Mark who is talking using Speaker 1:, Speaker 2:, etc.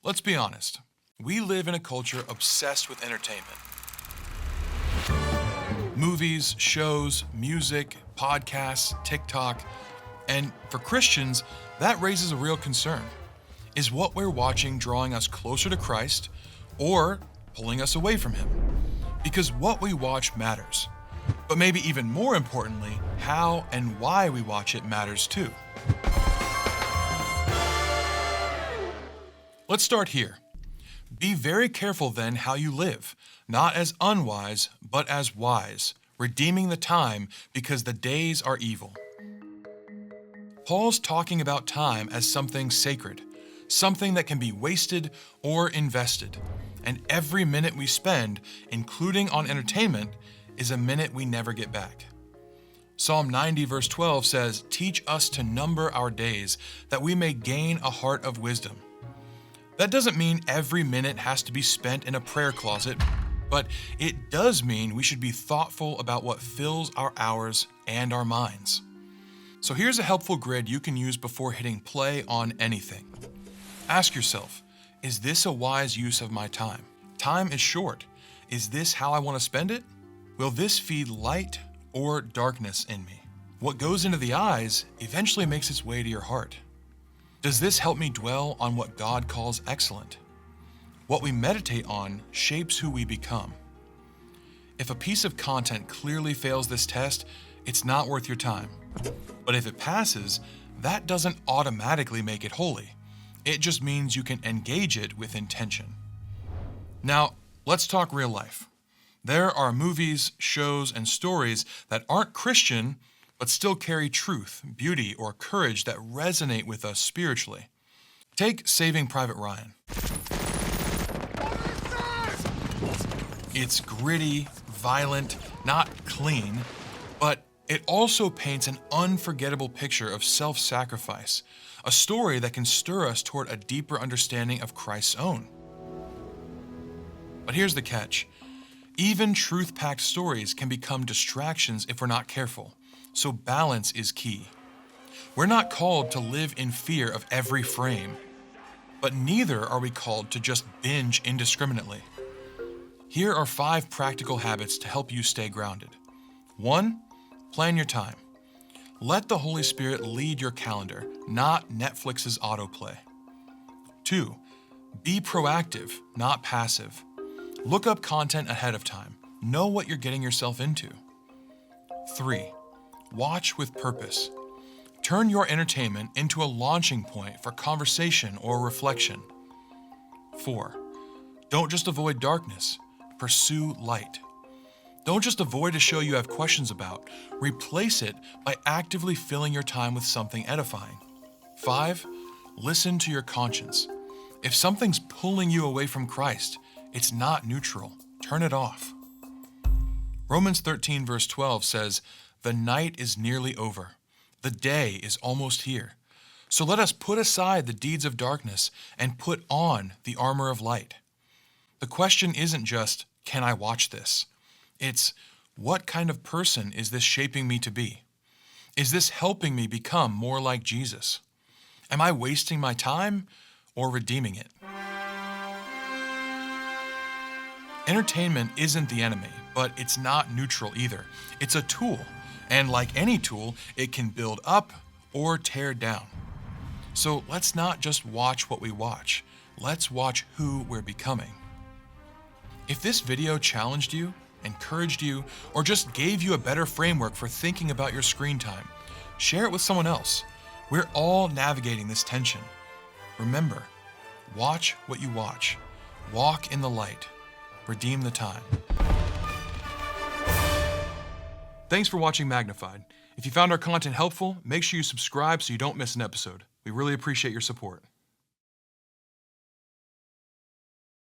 Speaker 1: Let's be honest. We live in a culture obsessed with entertainment. Movies, shows, music, podcasts, TikTok. And for Christians, that raises a real concern. Is what we're watching drawing us closer to Christ or pulling us away from Him? Because what we watch matters. But maybe even more importantly, how and why we watch it matters too. Let's start here. Be very careful then how you live, not as unwise, but as wise, redeeming the time because the days are evil. Paul's talking about time as something sacred, something that can be wasted or invested. And every minute we spend, including on entertainment, is a minute we never get back. Psalm 90 verse 12 says, "Teach us to number our days, that we may gain a heart of wisdom." That doesn't mean every minute has to be spent in a prayer closet, but it does mean we should be thoughtful about what fills our hours and our minds. So here's a helpful grid you can use before hitting play on anything. Ask yourself, is this a wise use of my time? Time is short. Is this how I want to spend it? Will this feed light or darkness in me? What goes into the eyes eventually makes its way to your heart. Does this help me dwell on what God calls excellent? What we meditate on shapes who we become. If a piece of content clearly fails this test, it's not worth your time. But if it passes, that doesn't automatically make it holy. It just means you can engage it with intention. Now, let's talk real life. There are movies, shows, and stories that aren't Christian, but still carry truth, beauty, or courage that resonate with us spiritually. Take Saving Private Ryan. It's gritty, violent, not clean, but it also paints an unforgettable picture of self-sacrifice, a story that can stir us toward a deeper understanding of Christ's own. But here's the catch. Even truth-packed stories can become distractions if we're not careful. So balance is key. We're not called to live in fear of every frame, but neither are we called to just binge indiscriminately. Here are 5 practical habits to help you stay grounded. 1, plan your time. Let the Holy Spirit lead your calendar, not Netflix's autoplay. 2, be proactive, not passive. Look up content ahead of time. Know what you're getting yourself into. 3, watch with purpose. Turn your entertainment into a launching point for conversation or reflection. 4, don't just avoid darkness, pursue light. Don't just avoid a show you have questions about. Replace it by actively filling your time with something edifying. 5, listen to your conscience. If something's pulling you away from Christ, it's not neutral. Turn it off. Romans 13 verse 12 says, "The night is nearly over. The day is almost here. So let us put aside the deeds of darkness and put on the armor of light." The question isn't just, can I watch this? It's, what kind of person is this shaping me to be? Is this helping me become more like Jesus? Am I wasting my time or redeeming it? Entertainment isn't the enemy, but it's not neutral either. It's a tool, and like any tool, it can build up or tear down. So let's not just watch what we watch. Let's watch who we're becoming. If this video challenged you, encouraged you, or just gave you a better framework for thinking about your screen time, share it with someone else. We're all navigating this tension. Remember, watch what you watch. Walk in the light. Redeem the time. Thanks for watching Magnified. If you found our content helpful, make sure you subscribe so you don't miss an episode. We really appreciate your support.